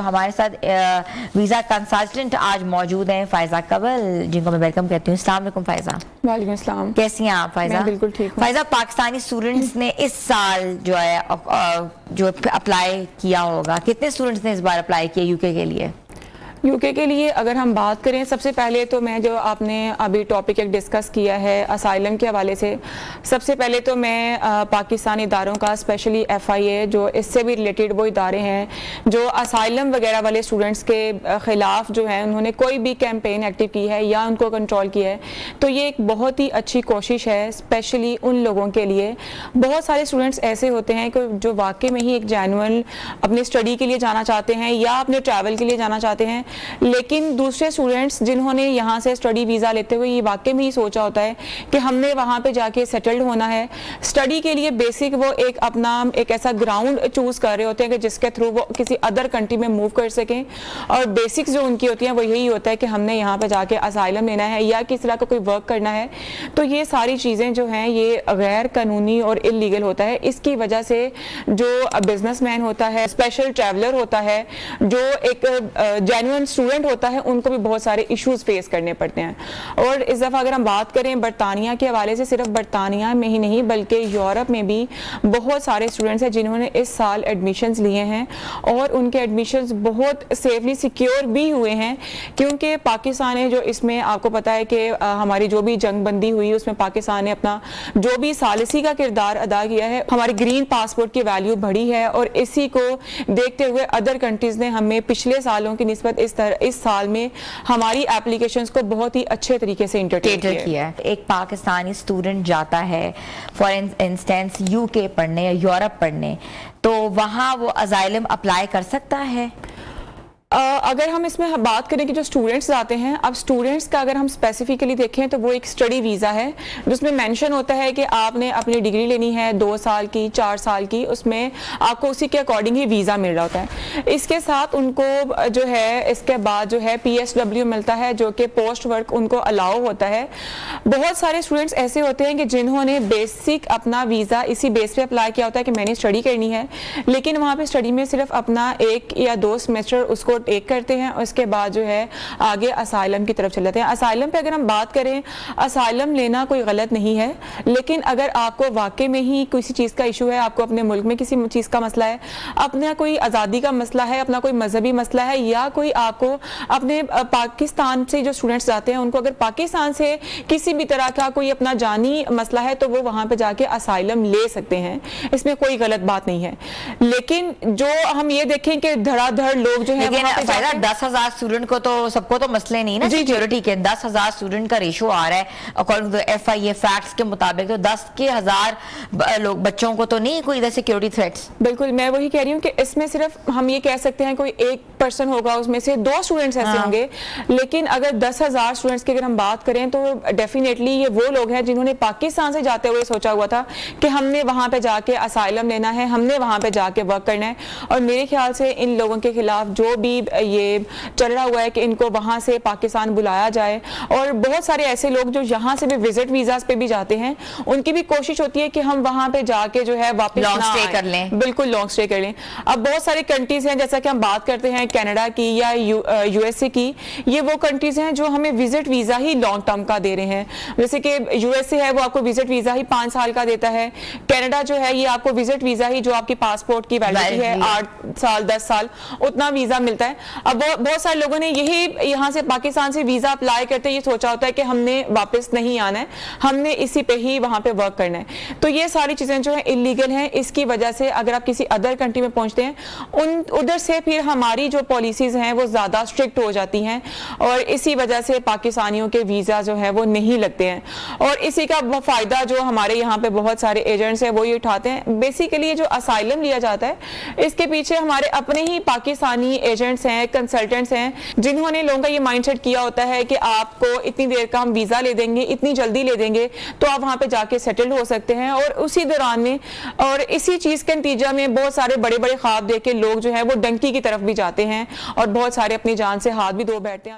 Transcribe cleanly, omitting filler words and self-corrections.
हमारे साथ visa consultant आज मौजूद हैं फ़ायज़ा कबल, जिनको मैं वेलकम कहती हूँ। अस्सलाम वालेकुम फ़ायज़ा। वालेकुम अस्सलाम। कैसी हैं आप फ़ायज़ा? मैं बिल्कुल ठीक हूँ। फ़ायज़ा, पाकिस्तानी स्टूडेंट्स ने इस साल जो है जो अप्लाई किया होगा, कितने स्टूडेंट्स ने इस बार अप्लाई किया यूके के लिए? यूके के लिए अगर हम बात करें, सबसे पहले तो मैं जो आपने अभी टॉपिक एक डिस्कस किया है असाइलम के हवाले से, सबसे पहले तो मैं पाकिस्तानी इदारों का स्पेशली FIA जो इससे भी रिलेटेड वो इदारे हैं जो असाइलम वगैरह वाले स्टूडेंट्स के ख़िलाफ़ जो है उन्होंने कोई भी कैंपेन एक्टिव की है या उनको कंट्रोल किया है, तो ये एक बहुत ही अच्छी कोशिश है स्पेशली उन लोगों के लिए। बहुत सारे स्टूडेंट्स ऐसे होते हैं कि जो वाकई में ही एक जेन्युइन अपनी स्टडी के लिए जाना चाहते हैं या अपने ट्रैवल के लिए जाना चाहते हैं, लेकिन दूसरे स्टूडेंट्स जिन्होंने यहाँ से स्टडी वीज़ा लेते हुए ये वाकई में ही सोचा होता है कि हमने वहाँ पे जाके सेटल्ड होना है, स्टडी के लिए बेसिक वो एक अपना एक ऐसा ग्राउंड चूज़ कर रहे होते हैं कि जिसके थ्रू वो किसी अदर कंट्री में मूव कर सकें, और बेसिक्स जो उनकी होती हैं वो यही होता है कि हमने यहाँ पे जाके असाइलम लेना है या किस तरह का कोई वर्क करना है। तो ये सारी चीज़ें जो हैं ये गैर कानूनी और इलीगल होता है। इसकी वजह से जो बिजनेसमैन होता है, स्पेशल ट्रैवलर होता है, जो एक जेन्युइन स्टूडेंट होता है, उनको भी बहुत सारे इश्यूज फेस करने पड़ते हैं। और इस दफ़ा अगर हम बात करें बरतानिया के हवाले से, सिर्फ बरतानिया में ही नहीं बल्कि यूरोप में भी बहुत सारे स्टूडेंट्स हैं जिन्होंने इस साल एडमिशन्स लिए हैं और उनके एडमिशन्स बहुत सेफली सिक्योर भी हुए हैं, क्योंकि पाकिस्तान ने जो इसमें आपको पता है कि हमारी जो भी जंग बंदी हुई उसमें पाकिस्तान ने अपना जो भी सालिसी का किरदार अदा किया है, हमारी ग्रीन पासपोर्ट की वैल्यू बढ़ी है और इसी को देखते हुए अदर कंट्रीज़ ने हमें पिछले सालों की निस्बत इस साल में हमारी एप्लीकेशंस को बहुत ही अच्छे तरीके से इंटरटेन किया है। एक पाकिस्तानी स्टूडेंट जाता है फॉर इंस्टेंस यूके पढ़ने या यूरोप पढ़ने, तो वहाँ वो असाइलम अप्लाई कर सकता है? अगर हम इसमें बात करें कि जो स्टूडेंट्स आते हैं, अब स्टूडेंट्स का अगर हम स्पेसिफिकली देखें तो वो एक स्टडी वीज़ा है जिसमें मेंशन होता है कि आपने अपनी डिग्री लेनी है 2 साल की, 4 साल की, उसमें आपको उसी के अकॉर्डिंग ही वीज़ा मिल रहा होता है। इसके साथ उनको जो है इसके बाद जो है PSW मिलता है जो कि पोस्ट वर्क उनको अलाउ होता है। बहुत सारे स्टूडेंट्स ऐसे होते हैं कि जिन्होंने बेसिक अपना वीज़ा इसी बेस पे अप्लाई किया होता है कि मैंने स्टडी करनी है, लेकिन वहाँ पर स्टडी में सिर्फ अपना 1 या 2 सेमेस्टर उसको टेक करते हैं और उसके बाद जो है आगे असाइलम की तरफ चले जाते हैं। असाइलम पे अगर हम बात करें, असाइलम लेना कोई गलत नहीं है, लेकिन अगर आपको वाकई में ही किसी चीज़ का इशू है, आपको अपने मुल्क में किसी चीज़ का मसला है, अपना कोई आज़ादी का मसला है, अपना कोई मजहबी मसला है, या कोई आपको अपने पाकिस्तान से जो स्टूडेंट्स जाते हैं उनको अगर पाकिस्तान से किसी भी तरह का कोई अपना जानी मसला है, तो वो वहाँ पर जाके असाइलम ले सकते हैं, इसमें कोई गलत बात नहीं है। लेकिन जो हम ये देखें कि धड़ाधड़ लोग जो है 10,000 स्टूडेंट को तो सबको तो मसले नहीं ना सिक्योरिटी के। 10,000 स्टूडेंट का रेशो आ रहा है अकॉर्डिंग टू FIA फैक्ट्स के मुताबिक, तो 10,000 लोग बच्चों को तो नहीं कोई इधर सिक्योरिटी थ्रेट्स। बिल्कुल, मैं वही कह रही हूँ कि इसमें सिर्फ हम ये कह सकते हैं कोई एक पर्सन होगा, उसमें से 2 स्टूडेंट्स ऐसे होंगे, लेकिन अगर 10,000 स्टूडेंट्स की अगर हम बात करें तो डेफिनेटली ये वो लोग हैं जिन्होंने पाकिस्तान से जाते हुए सोचा हुआ था कि हमने वहाँ पे जाके असाइलम लेना है, हमने वहाँ पे जाके वर्क करना है। और मेरे ख्याल से इन लोगों के खिलाफ जो भी ये चल रहा हुआ है कि इनको वहां से पाकिस्तान बुलाया जाए, और बहुत सारे ऐसे लोग जो यहाँ से भी विजिट वीजास पे भी जाते हैं, उनकी भी कोशिश होती है कि हम वहां पे जाके जो है वापस लॉन्ग स्टे कर लें। बिल्कुल लॉन्ग स्टे कर लें। अब बहुत सारी कंट्रीज हैं, जैसा कि हम बात करते हैं कनाडा की या USA की, ये वो कंट्रीज हैं जो हमें विजिट वीजा ही लॉन्ग टर्म का दे रहे हैं। जैसे कि USA है वो आपको विजिट वीजा ही 5 साल का देता है, कनाडा जो है ये आपको विजिट वीजा ही जो आपकी पासपोर्ट की वैलिडिटी है 8 साल 10 साल उतना वीजा मिलता है। अब बहुत सारे लोगों ने यही यहाँ से पाकिस्तान से वीजा अप्लाई करते ये सोचा होता है कि हमने वापस नहीं आना है, हमने इसी पे ही वहाँ पे वर्क करना है। तो ये सारी चीजें जो है इलीगल हैं। इसकी वजह से अगर आप किसी अदर कंट्री में पहुंचते हैं, उधर से फिर हमारी जो पॉलिसीज हैं वो ज्यादा स्ट्रिक्ट हो जाती हैं, और इसी वजह से पाकिस्तानियों के वीजा जो है वो नहीं लगते हैं। और इसी का फायदा जो हमारे यहाँ पे बहुत सारे एजेंट्स हैं वो ये उठाते हैं। बेसिकली जो असाइलम लिया जाता है इसके पीछे हमारे अपने ही पाकिस्तानी एजेंट्स हैं, कंसल्टेंट्स हैं, जिन्होंने लोगों का ये माइंडसेट किया होता है कि आपको इतनी देर का हम वीजा ले देंगे, इतनी जल्दी ले देंगे तो आप वहां पे जाके सेटल्ड हो सकते हैं। और उसी दौरान में और इसी चीज के नतीजा में बहुत सारे बड़े बड़े ख्वाब देख के लोग जो है वो डंकी की तरफ भी जाते हैं और बहुत सारे अपनी जान से हाथ भी धो बैठते हैं।